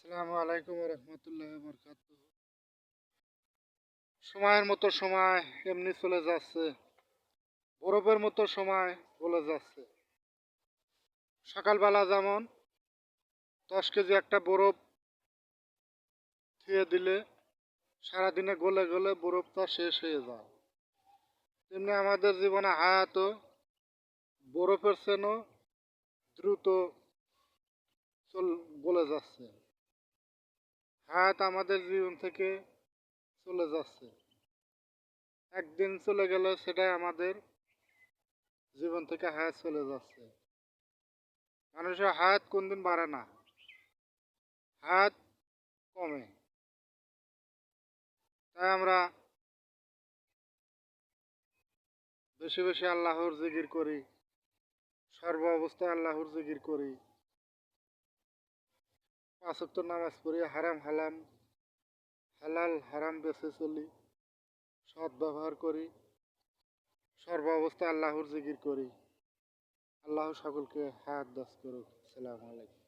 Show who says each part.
Speaker 1: আসসালামু আলাইকুম রহমতুল্লাহ বরকাত। সময়ের মতো সময় এমনি চলে যাচ্ছে, বরফের মতো সময় চলে যাচ্ছে। সকালবেলা যেমন 10 কেজি একটা বরফ খেয়ে দিলে সারাদিনে গলে গলে বরফটা শেষ হয়ে যায়, তেমনি আমাদের জীবনে হায়াতও বরফের চেয়েও দ্রুত গলে যাচ্ছে। হায়াত আমাদের জীবন থেকে চলে যাচ্ছে, একদিন চলে গেলে সেটাই আমাদের জীবন থেকে হায়াত চলে যাচ্ছে। মানুষের হায়াত কোনদিন বাড়ে না, হায়াত কমে। তাই আমরা বেশি বেশি আল্লাহর জিকির করি, সর্ব অবস্থায় আল্লাহর জিকির করি, 5 ওয়াক্ত নামাজ পড়ি, হারাম হালাম হালাল হারাম বেছে চলি, সৎ ব্যবহার করি, সর্ব অবস্থায় আল্লাহর জিকির করি। আল্লাহ সকলকে হায়াত দাস করুক। আসসালামু আলাইকুম।